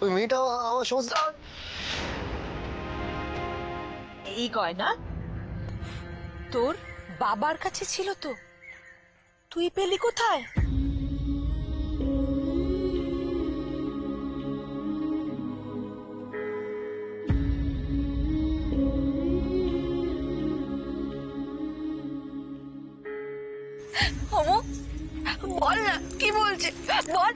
ওই মেয়েটা আমার সমস্ত এই গয়না তোর বাবার কাছে ছিল তো, তুই পেলি কোথায়? অমু, বল না কি বলছে, বল।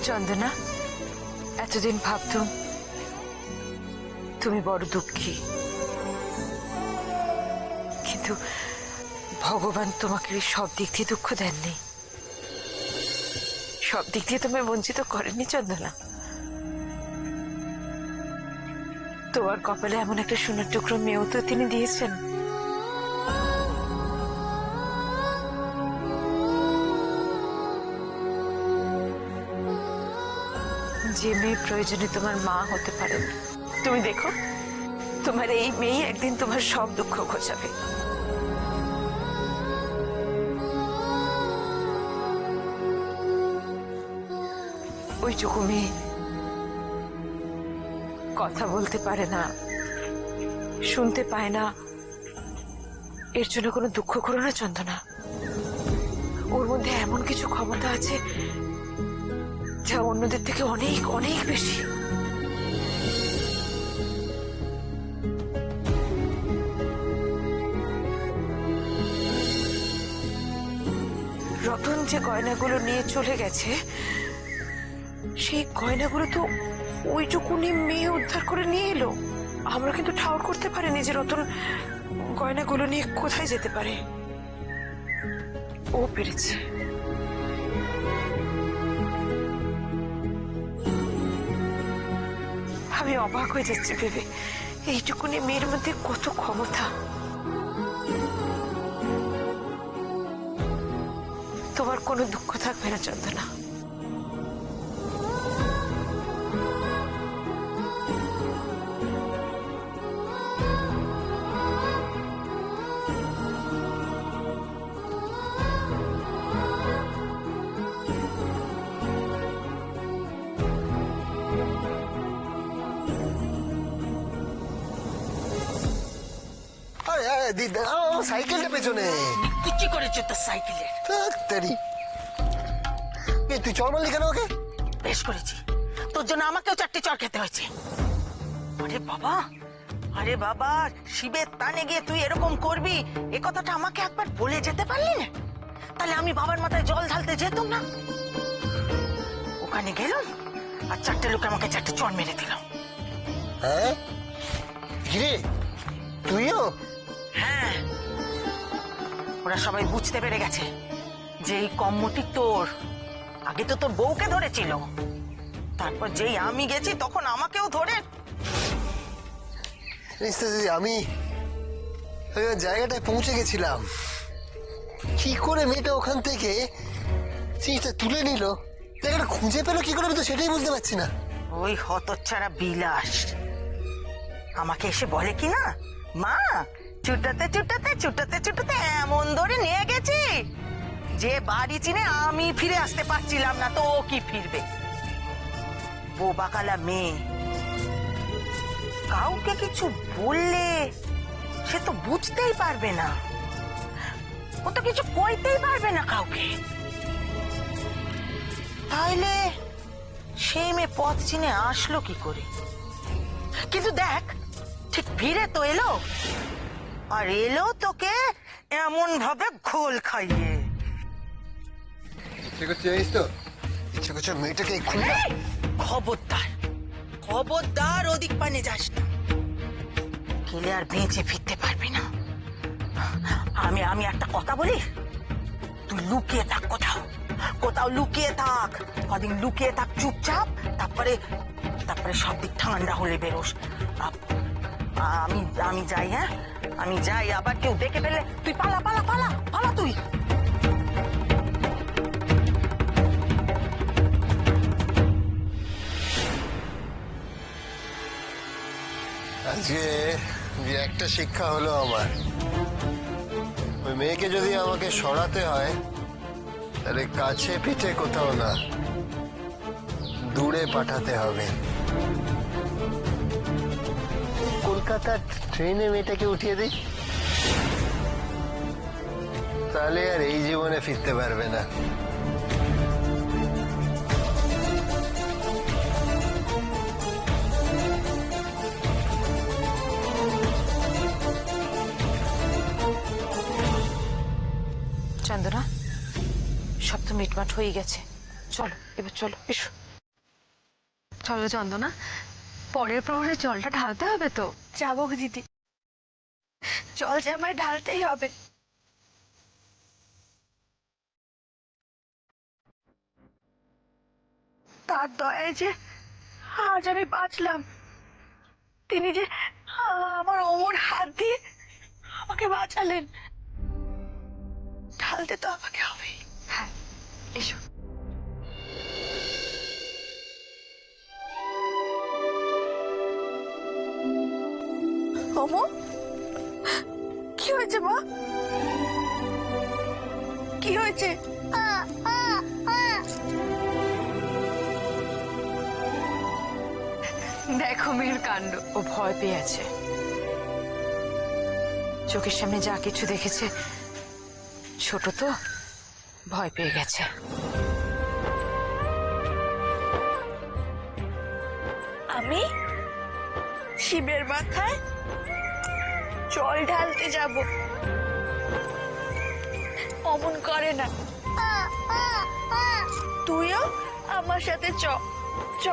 চন্দনা, এতদিন ভাবতুম তুমি বড় দুঃখী, কিন্তু ভগবান তোমাকে সব দিক দিয়ে দুঃখ দেননি, সব দিক দিয়ে তোমায় বঞ্চিত করেননি চন্দনা। তোমার কপালে এমন একটা সোনার টুকরো মেয়েও তো তিনি দিয়েছেন। যে মেয়ে প্রয়োজনে তোমার মা হতে পারে। তুমি দেখো, তোমার এই মেয়ে একদিন তোমার সব দুঃখ ঘোচাবে। ওইটুকু মেয়ে কথা বলতে পারে না, শুনতে পায় না, এর জন্য কোনো দুঃখ করো না চন্দনা। ওর মধ্যে এমন কিছু ক্ষমতা আছে যা অন্যদের থেকে অনেক অনেক বেশি। রতন যে গয়নাগুলো নিয়ে চলে গেছে, সেই গয়নাগুলো তো ওইটুকুনি মেয়ে উদ্ধার করে নিয়ে এলো। আমরা কিন্তু ঠাউর করতে পারিনি যে রতন গয়নাগুলো নিয়ে কোথায় যেতে পারে। ও পেরেছে। আমি অবাক হয়ে যাচ্ছি ভেবে, এইটুকুনি মেয়ের মধ্যে কত ক্ষমতা। তোমার কোনো দুঃখ থাকবে না চন্দনা। সাইকেলটা পেছনে কি করেছো তোর সাইকেলে? তুই চল মারলি কেন ওকে? বেশ করেছি, তোর জন্য আমাকেও 4টে চড় খেতে হয়েছে। আরে বাবা, আরে বাবা, শিবের টানে গিয়ে তুই এরকম করবি এ কথাটা আমাকে একবার বলে যেতে পারলি না? তাহলে আমি বাবার মাথায় জল ঢালতে যেতাম না। ওখানে গেলাম আর 4টে লোক আমাকে 4টে চড় মেরে দিল। হ্যাঁ, কিরে তুইও? হ্যাঁ, ওরা সবাই বুঝতে পেরে গেছে যে এই কম্মতি তোর। আগে তো তোর বউকে ধরেছিল, তারপর যেই আমি গেছি তখন আমাকেও ধরে। আমি জায়গাটায় পৌঁছে গেছিলাম, কি করে মেয়েটা ওখান থেকে জিনিসটা তুলে নিল, জায়গাটা খুঁজে পেলো কি করে, আমি তো সেটাই বুঝতে পারছি না। ওই হতচ্ছাড়া বিলাস আমাকে এসে বলে কি না, মা চুটাতে চুটাতে চুটাতে চুটাতে এমন ধরে নিয়ে গেছি যে বাড়ি চিনে আমি ফিরে আসতে পারছিলাম না, তো ও কি ফিরবে? বোবাকালা মেয়ে, কাউকে কিছু বললে সে তো বুঝতেই পারবে না, ও তো কিছু কইতেই পারবে না কাউকে। তাইলে সেই মেয়ে পথ চিনে আসলো কি করে? কিন্তু দেখ, ঠিক ফিরে তো এলো, আর এলো তোকে এমন ভাবে ঘোল খাইয়ে। ইচ্ছে করছে জানিস তো, ইচ্ছে করছে মেয়েটাকে এক্ষুনি। এই, খবরদার খবরদার ওদিক পানে যাস না, গেলে আর বেঁচে ফিরতে পারবি না। আমি আমি একটা কথা বলি, তুই লুকিয়ে থাক, কোথাও কোথাও লুকিয়ে থাক, কদিন লুকিয়ে থাক চুপচাপ, তারপরে তারপরে সব দিক ঠান্ডা হলে বেরোস। আমি আমি যাই, হ্যাঁ আমি যাই, আবার কেউ দেখে ফেললে তুই পালা পালা পালা পালা তুই। আজকে যে একটা শিক্ষা হলো আমার, ওই মেয়েকে যদি আমাকে সরাতে হয় তাহলে কাছে পিঠে কোথাও না, দূরে পাঠাতে হবে। কলকাতার ট্রেনে মেয়েটাকে উঠিয়ে দিই, তাহলে আর এই জীবনে ফিরতে পারবে না। চন্দনা, সব তো মিটমাট হয়ে গেছে, চলো এবার চলো, এসো। চলো চন্দনা, পরের প্রহরে জলটা ঢালতে হবে তো। যাবো দিদি, জল যে আমায় ঢালতেই হবে। তার দয়ায় যে আজ আমি বাঁচলাম, তিনি যে আমার অমর হাত দিয়ে আমাকে বাঁচালেন, ঢালতে তো আমাকে হবেই। হ্যাঁ, এসো। অমর, কি হয়েছে মা? কি হয়েছে? দেখো মেয়ের কাণ্ড, ও ভয় পেয়ে আছে, চোখের সামনে যা কিছু দেখেছে, ছোট তো ভয় পেয়ে গেছে। আমি শিবের মাথায় জল ঢালতে যাব, অমন করে না। তুইও আমার সাথে চ চ।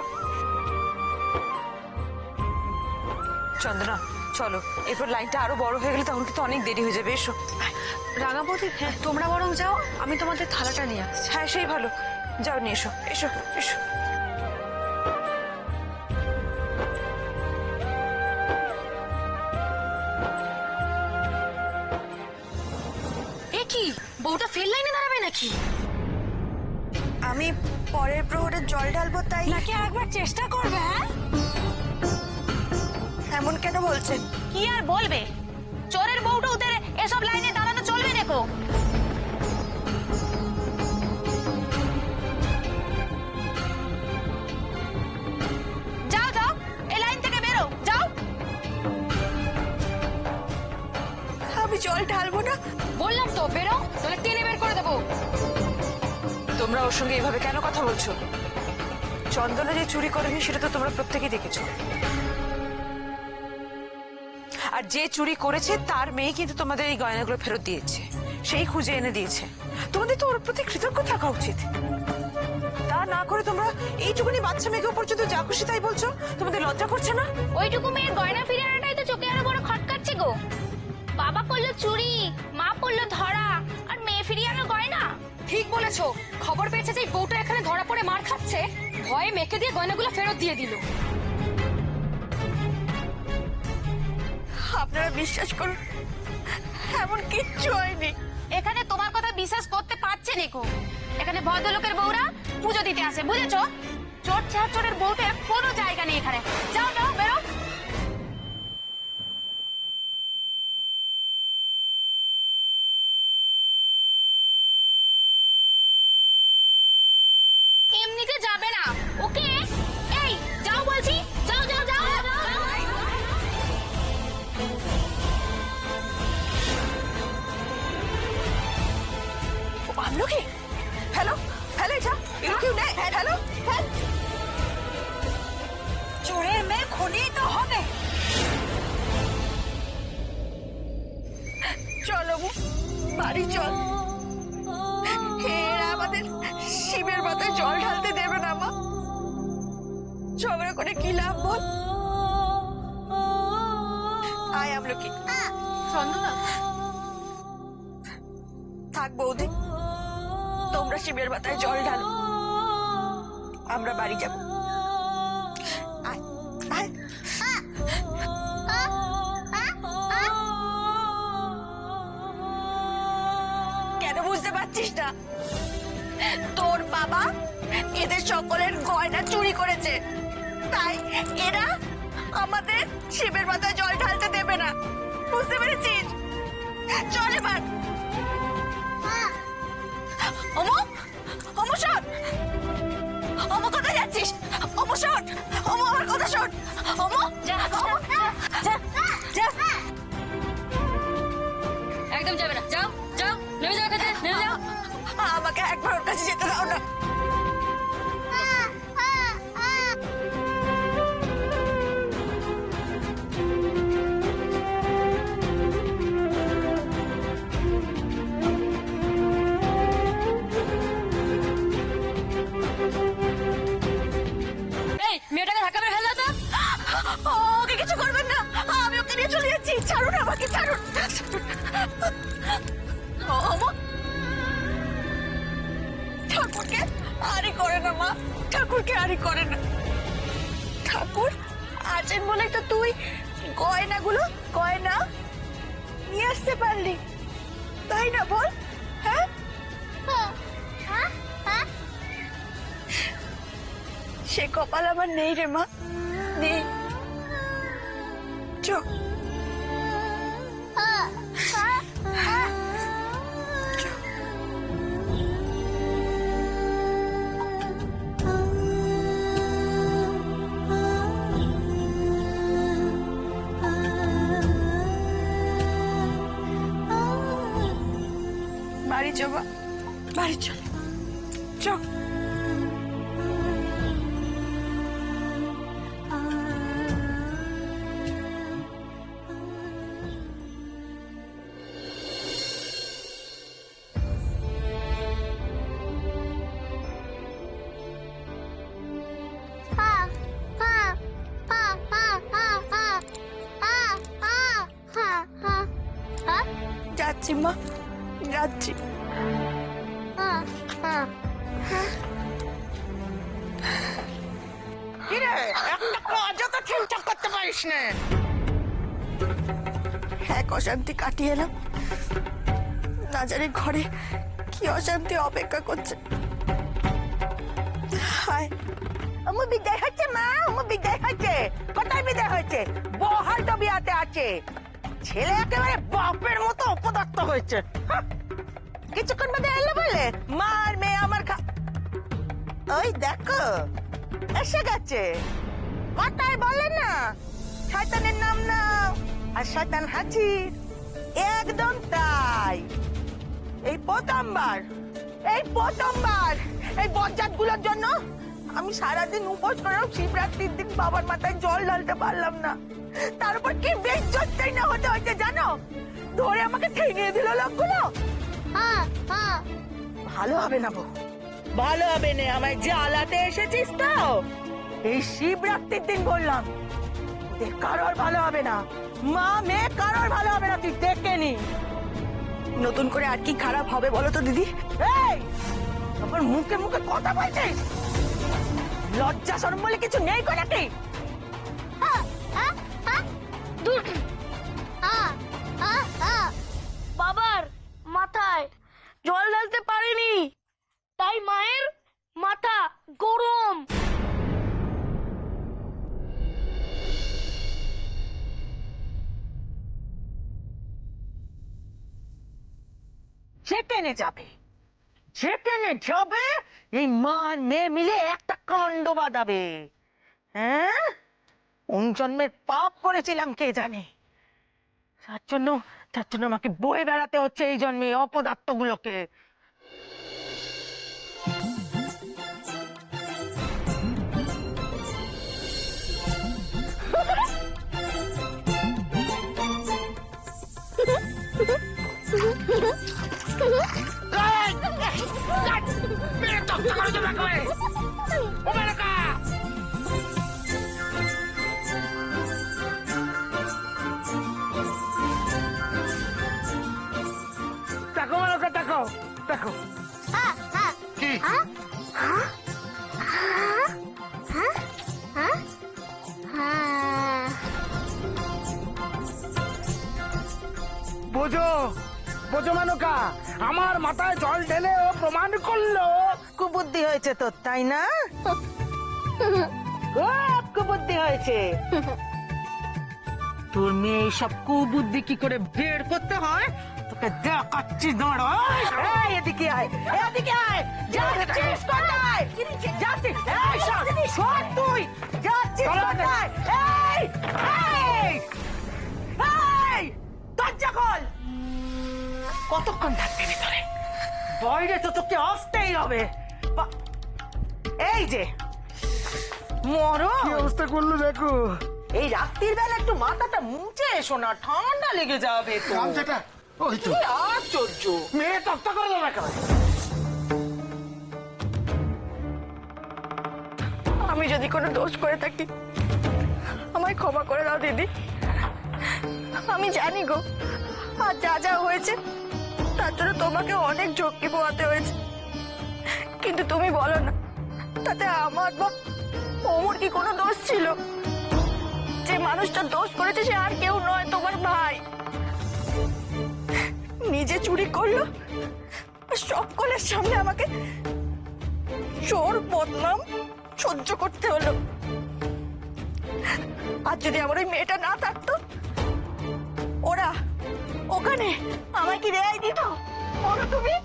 চন্দনা চলো, এরপর লাইনটা আরো বড় হয়ে গেলে তখন কিন্তু অনেক দেরি হয়ে যাবে, এসো। রাঙাবতী, তোমরা বরং যাও, আমি তোমাদের থালাটা নিয়ে আসছি। হ্যাঁ সেই ভালো, যাও নিয়ে এসো, এসো এসো। এ কি, বউটা ফের লাইনে দাঁড়াবে নাকি? আমি পরের প্রহরে জল ঢালবো, তাই নাকি আরেকবার চেষ্টা করবে? হ্যাঁ, এমন কেন বলছেন? কি আর বলবে, চোরের বউটা ওদের এসব লাইনে দাঁড়ানো চলবে দেখো। যাও যাও, এই লাইন থেকে বেরো, যাও। আমি জল ঢালবো না বললাম তো বেরো, তাহলে টেনে বের করে দেবো। তোমরা ওর সঙ্গে এইভাবে কেন কথা বলছো? চন্দনা যে চুরি করেনি সেটা তো তোমরা প্রত্যেকেই দেখেছো, আর যে চুরি করেছে তার মেয়ে কিন্তু তোমাদের এই গয়নাগুলো ফেরত দিয়েছে, সেই খুঁজে এনে দিয়েছে। তোমাদের তো ওর প্রতি কৃতজ্ঞ থাকা উচিত, তা না করে তোমরা এইটুকুনি বাচ্চা মেয়েকে পর্যন্ত যা খুশি তাই বলছো। তোমাদের লজ্জা করছে না? ওইটুকু মেয়ের গয়না ফিরে আনাটাই তো চোখে আরো বড় খটকাচ্ছে গো। বাবা করলো চুরি, মা করলো ধরা, আর মেয়ে ফিরিয়ে আনো গয়না। ঠিক বলেছো, খবর পেয়েছে যে এই বউটা এখানে ধরা পড়ে মার খাচ্ছে, ভয়ে মেয়েকে দিয়ে গয়নাগুলো ফেরত দিয়ে দিল। আপনারা বিশ্বাস করুন, এমন কিচ্ছু হয়নি। এখানে তোমার কথা বিশ্বাস করতে পারছে নিকো। এখানে ভদ্রলোকের বউরা পুজো দিতে আসে, বুঝেছো? চোর চোরের বউটা কোনো জায়গা নেই এখানে। যাও যাও, বেরো। বাড়ি চল। এরা আমাদের শিবের মাথায় জল ঢালতে দেবে না মা। ঝগড়া করে কি লাভ বল? আয় আমলকি। চন্দনা, থাক বৌদি, তোমরা শিবের মাথায় জল ঢালো, আমরা বাড়ি যাব। আয় আয়। কেন বুঝতে পারছিস না? তোর বাবা এদের সকলের গয়না চুরি করেছে, তাই এরা আমাদের শিবের মাথায় জল ঢালতে দেবে না। বুঝতে পেরেছিস? চল এবার। অমু, অমু শোন। অমু কোথায় যাচ্ছিস? অমু শোন, অমু আমার কথা শোন। অমু যা, যা, যা। একদম যাবে না, যাও যাও, নেমে যাও এখান থেকে, নেমে যাও। আমাকে একবার ওর কাছে যেতে দাও না। এই মেয়েটাকে ধাক্কা মেরে ফেলো তো। ওকে কিছু করবেন না, আমি ওকে নিয়ে চলে যাচ্ছি। ছাড়ুন আমাকে, ছাড়ুন। অমু, ঠাকুরকে আরই করে না মা, ঠাকুরকে আরই করে না। ঠাকুর আছেন বলে তো তুই গয়না নিয়ে আসতে পারলি, তাই না বল? হ্যাঁ, সে কপাল আমার নেই রে মা, নেই। চো বাড়ি চো বা, বাড়ি চল, চো। যাচ্ছি মা, যাচ্ছি। কিরে, একটা কাজও তো ঠিকঠাক করতে পারিস না। এক অশান্তি কাটিয়ে এলাম, না জানি ঘরে কি অশান্তি অপেক্ষা করছে। হায়, আমার বিদায় হচ্ছে মা, আমার বিদায় হচ্ছে। কোথায় বিদায় হচ্ছে? বহাল তো বিয়াতে আছে। ছেলে একেবারে বাপের মতো অপদার্থ হয়েছে। হাহ! কিছুক্ষণ বাদে এলে বলে মা আর মেয়ে আমার ওই দেখো এসে গেছে। কথায় বলে না, শয়তানের নাম নাও আর শয়তান হাজির। একদম তাই। এই প্রথমবার এই বজ্জাত গুলোর জন্য আমি সারাদিন উপোস করেও শিবরাত্রির দিন বাবার মাথায় জল ঢালতে পারলাম না। তার উপর কি বেজ্জতটাই না হতে হয়েছে জানো? ধরে আমাকে ঠেঙিয়ে দিল লোকগুলো। ভালো হবে না বউ, ভালো হবে না। আমায় জ্বালাতে এসেছিস তো? এই শিবরাত্রির দিন বললাম ওদের কারোর ভালো হবে না, মা মেয়ে কারোর ভালো হবে না। তুই দেখে নি। নতুন করে আর কি খারাপ হবে বলো তো দিদি? এই আমার মুখে মুখে কথা বলছিস? লজ্জা শরম বলে কিছু নেই কো নাকি? বাবার মাথায় জল ঢালতে পারেনি, তাই মায়ের মাথা গরম। যেখানে যাবে এই মা আর মেয়ে মিলে একটা কাণ্ড বাঁধাবে। হ্যাঁ, কোন জন্মের পাপ করেছিলাম কে জানে। তার জন্য আমাকে বয়ে বেড়াতে হচ্ছে এই জন্মে অপদার্থ গুলোকে। বোঝো বোঝো মেনকা, আমার মাথায় জল ঢেলে ও প্রমাণ করলো। কুবুদ্ধি হয়েছে তোর, তাই না? খুব কুবুদ্ধি হয়েছে। তোর মেয়ে এইসব কুবুদ্ধি কি করে বের করতে হয় তোকে দেখাচ্ছি, দাঁড়া। এই, এদিকে আয়, এদিকে আয়। যাচ্ছিস কোথায়? যাচ্ছিস? এই, সর তুই। যাচ্ছিস কোথায়? এই, এই, এই, দরজা খোল। কতক্ষণ থাকবি ভিতরে? বাইরে তো তোকে আসতেই হবে। এই যে মরো, কি অবস্থা করলো দেখো। এই রাত্রির বেলা একটু মাথাটা মুছে এসো না, ঠান্ডা লেগে যাবে তো। গামছাটা ওই তো। কি আশ্চর্য! মেয়ে তত্তা করে দেবে কেন? আমি যদি কোনো দোষ করে থাকি আমায় ক্ষমা করে দাও দিদি। আমি জানি গো, আর যা যা হয়েছে তার জন্য তোমাকে অনেক ঝক্কি পোহাতে হয়েছে, কিন্তু তুমি বলো না তাতে আমার বা ওমর কি কোনো দোষ ছিল? যে মানুষটা দোষ করেছে সে আর কেউ নয়, তোমার ভাই। নিজে চুরি করলো, আর সকলের সামনে আমাকে চোর বদনাম সহ্য করতে হলো। আর যদি আমার ওই মেয়েটা না থাকতো, ওরা ওখানে আমায় কি রেয়াই দিত? বলো তুমি।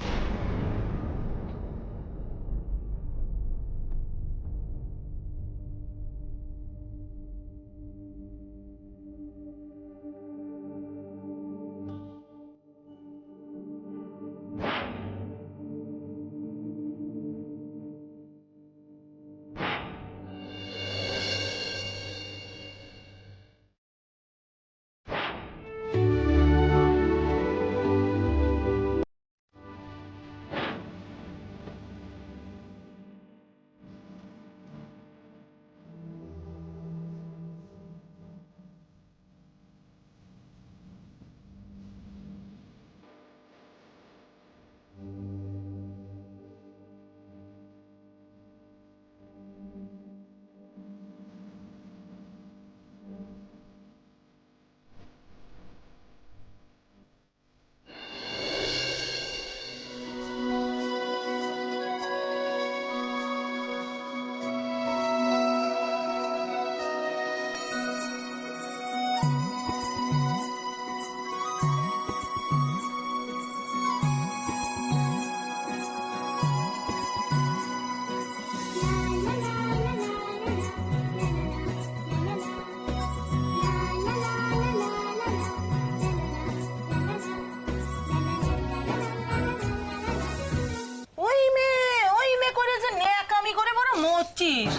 মরছিস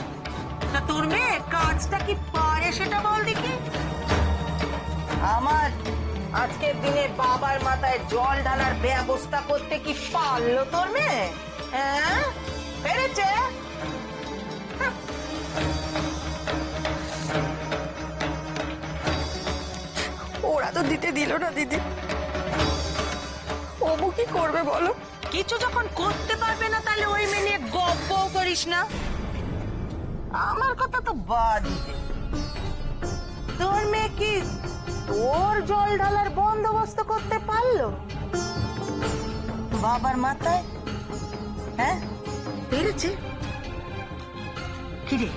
তা তোর মেয়ে কাজটা কি পারে সেটা বল দেখি। আমার আজকের দিনে বাবার মাথায় জল ঢালার ব্যবস্থা করতে কি পারলো তোর মেয়ে? হ্যাঁ, পেরেছে? ওরা তো দিতে দিল না দিদি, ওবু কি করবে বলো? কিছু যখন করতে পারবে না তাহলে ওই মেয়ে নিয়ে গপ্প করিস না। আমার কথা তো বাদ দে, তোর মেয়ে কি তোর জল ঢালার বন্দোবস্ত করতে পারলো বাবার মাথায়? হ্যাঁ, পেরেছে? কিরে,